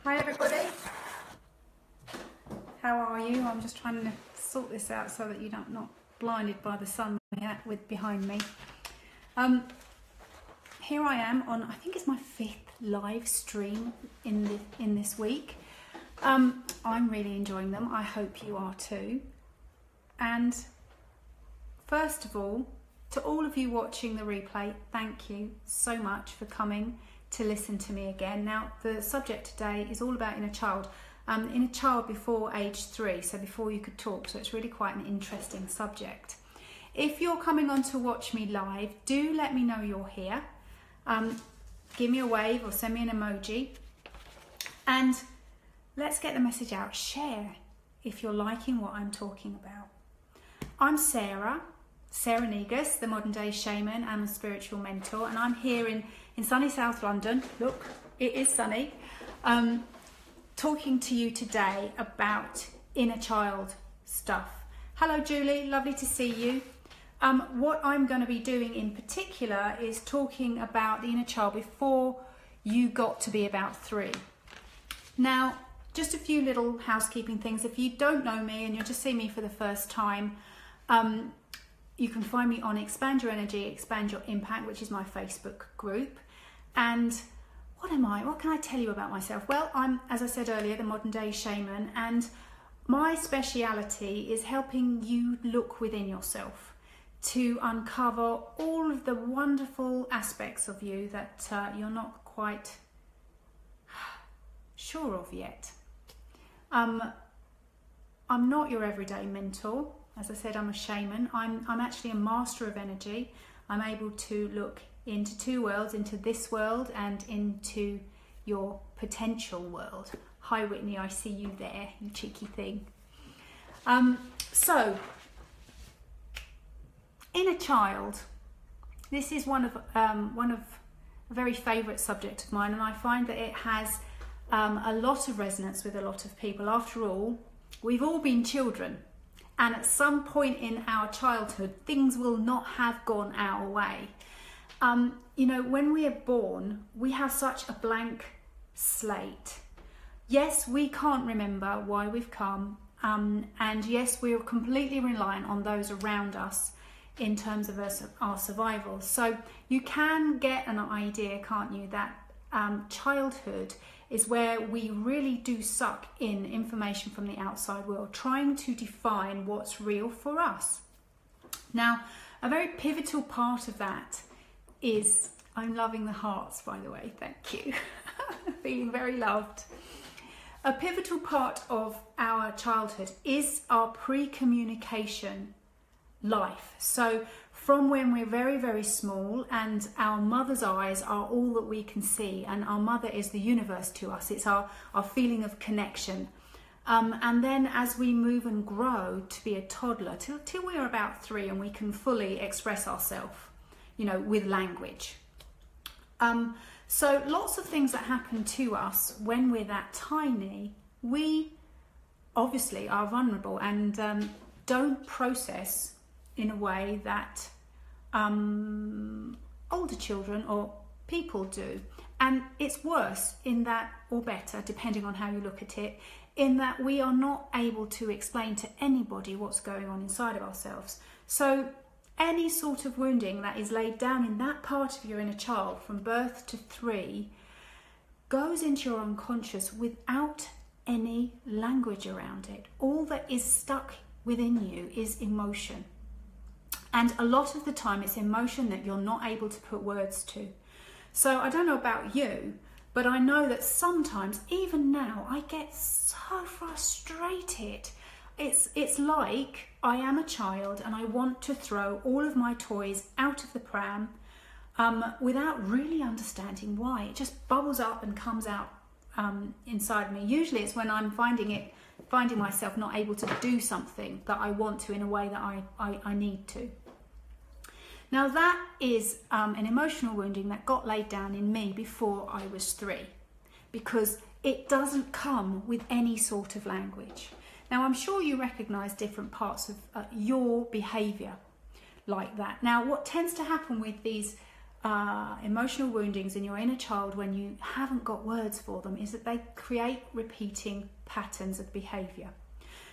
Hi everybody, how are you? I'm just trying to sort this out so that you're not blinded by the sun behind me. Here I am on, I think it's my 5th live stream in this week. I'm really enjoying them. I hope you are too. And first of all, to all of you watching the replay, thank you so much for coming to listen to me again. Now, the subject today is all about inner child. Inner child before age 3, so before you could talk, so it's really quite an interesting subject. If you're coming on to watch me live, do let me know you're here. Give me a wave or send me an emoji. And let's get the message out. Share if you're liking what I'm talking about. I'm Sarah Negus, the modern day shaman and a spiritual mentor, and I'm here in sunny South London. Look, it is sunny. Talking to you today about inner child stuff. Hello Julie, lovely to see you. What I'm going to be doing in particular is talking about the inner child before you got to be about 3. Now, just a few little housekeeping things. If you don't know me and you're just seeing me for the first time, you can find me on Expand Your Energy, Expand Your Impact, which is my Facebook group. And what am I? What can I tell you about myself? Well, I'm, as I said earlier, the modern day shaman, and my speciality is helping you look within yourself to uncover all of the wonderful aspects of you that you're not quite sure of yet. I'm not your everyday mentor. As I said, I'm a shaman. I'm actually a master of energy. I'm able to look into 2 worlds, into this world and into your potential world. Hi Whitney, I see you there, you cheeky thing. So, inner child. This is one of a very favourite subject of mine, and I find that it has a lot of resonance with a lot of people. After all, we've all been children. And at some point in our childhood, things will not have gone our way. You know, when we are born, we have such a blank slate. Yes, we can't remember why we've come. And yes, we're completely reliant on those around us in terms of our survival. So you can get an idea, can't you, that childhood is where we really do suck in information from the outside world, trying to define what's real for us. Now, a very pivotal part of that is, I'm loving the hearts, by the way, thank you. Feeling very loved. A pivotal part of our childhood is our pre-communication life. So from when we're very, very small and our mother's eyes are all that we can see, and our mother is the universe to us, it's our feeling of connection. And then as we move and grow to be a toddler, till we're about 3 and we can fully express ourselves, you know, with language. So lots of things that happen to us when we're that tiny, we obviously are vulnerable and don't process in a way that older children or people do. And it's worse in that, or better, depending on how you look at it, in that we are not able to explain to anybody what's going on inside of ourselves. So any sort of wounding that is laid down in that part of your inner child from birth to 3 goes into your unconscious without any language around it. All that is stuck within you is emotion. And a lot of the time it's emotion that you're not able to put words to. So I don't know about you, but I know that sometimes, even now, I get so frustrated. It's like I am a child and I want to throw all of my toys out of the pram without really understanding why. It just bubbles up and comes out inside me. Usually it's when I'm finding myself not able to do something that I want to in a way that I need to. Now that is an emotional wounding that got laid down in me before I was 3, because it doesn't come with any sort of language. Now I'm sure you recognise different parts of your behaviour like that. Now what tends to happen with these emotional woundings in your inner child when you haven't got words for them is that they create repeating patterns of behaviour.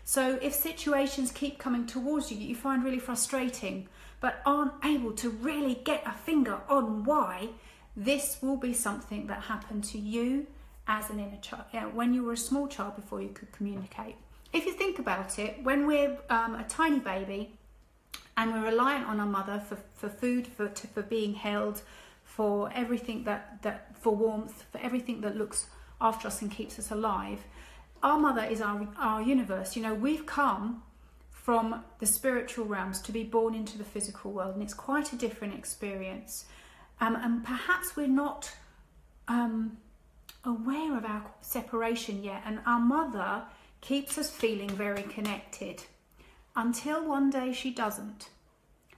So if situations keep coming towards you that you find really frustrating but aren't able to really get a finger on why, this will be something that happened to you as an inner child, when you were a small child before you could communicate. If you think about it, when we're a tiny baby and we're reliant on our mother for food, for being held, for everything for warmth, for everything that looks after us and keeps us alive, our mother is our universe. You know, we've come from the spiritual realms to be born into the physical world, and it's quite a different experience. And perhaps we're not aware of our separation yet, and our mother keeps us feeling very connected until one day she doesn't.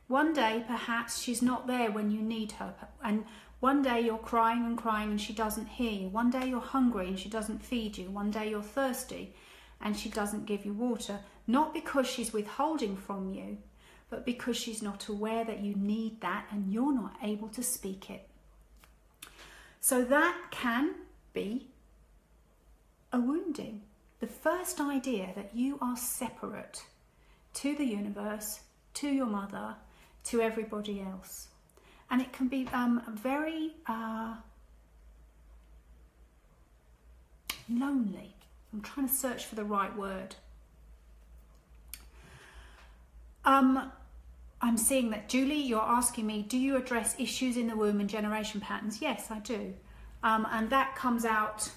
One day perhaps she's not there when you need her, and one day you're crying and crying and she doesn't hear you. One day you're hungry and she doesn't feed you. One day you're thirsty and she doesn't give you water. Not because she's withholding from you, but because she's not aware that you need that and you're not able to speak it. So that can be a wounding. The first idea that you are separate to the universe, to your mother, to everybody else. And it can be very lonely. I'm trying to search for the right word. I'm seeing that, Julie, you're asking me, do you address issues in the womb and generation patterns? Yes, I do. And that comes out,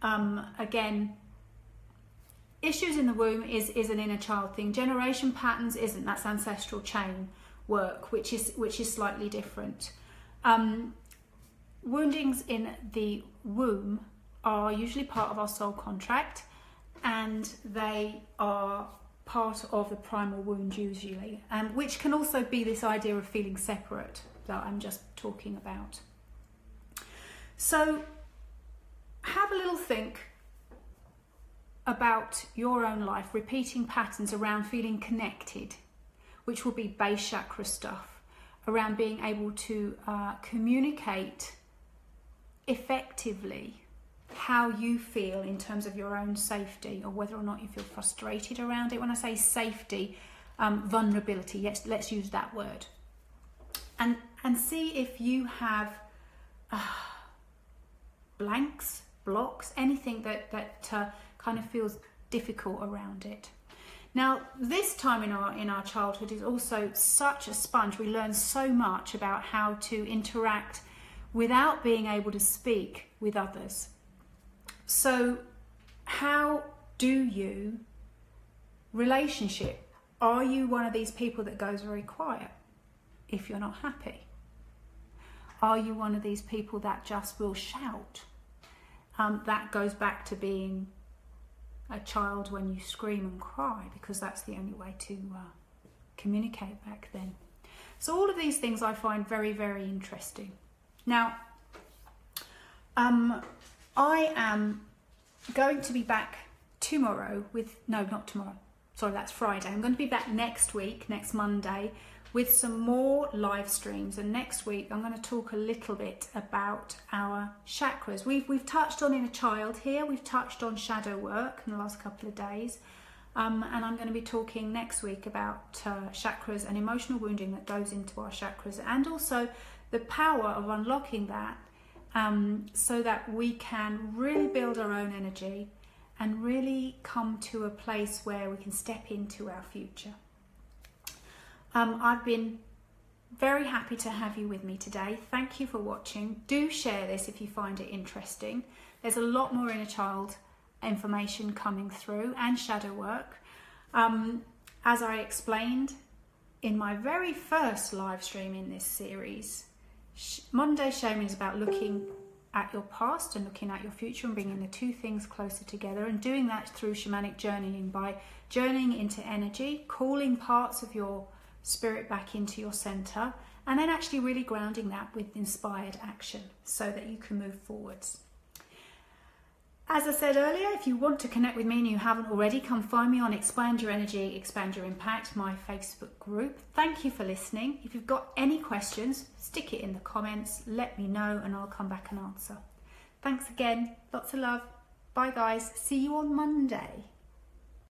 again, issues in the womb is an inner child thing. Generation patterns isn't. That's ancestral chain work, which is slightly different. Woundings in the womb are usually part of our soul contract, and they are part of the primal wound usually, which can also be this idea of feeling separate that I'm just talking about. So have a little think about your own life, repeating patterns around feeling connected, which will be base chakra stuff, around being able to communicate effectively how you feel in terms of your own safety, or whether or not you feel frustrated around it. When I say safety, vulnerability, yes, let's use that word. And see if you have blanks, blocks, anything that kind of feels difficult around it. Now, this time in our childhood is also such a sponge. We learn so much about how to interact without being able to speak with others. So how do you relationship? Are you one of these people that goes very quiet if you're not happy? Are you one of these people that just will shout? That goes back to being a child when you scream and cry, because that's the only way to communicate back then. So all of these things I find very, very interesting. Now, I am going to be back tomorrow with, no, not tomorrow, sorry, that's Friday. I'm going to be back next week, next Monday, with some more live streams. And next week I'm going to talk a little bit about our chakras. We've touched on inner child here, we've touched on shadow work in the last couple of days. And I'm going to be talking next week about chakras and emotional wounding that goes into our chakras, and also the power of unlocking that, so that we can really build our own energy and really come to a place where we can step into our future. I've been very happy to have you with me today. Thank you for watching. Do share this if you find it interesting. There's a lot more inner child information coming through, and shadow work. As I explained in my very first live stream in this series, Modern Day Shaman is about looking at your past and looking at your future and bringing the two things closer together, and doing that through shamanic journeying, by journeying into energy, calling parts of your spirit back into your center, and then actually really grounding that with inspired action so that you can move forwards. As I said earlier, if you want to connect with me and you haven't already, come find me on Expand Your Energy, Expand Your Impact, my Facebook group. Thank you for listening. If you've got any questions, stick it in the comments, let me know, and I'll come back and answer. Thanks again. Lots of love. Bye guys. See you on Monday.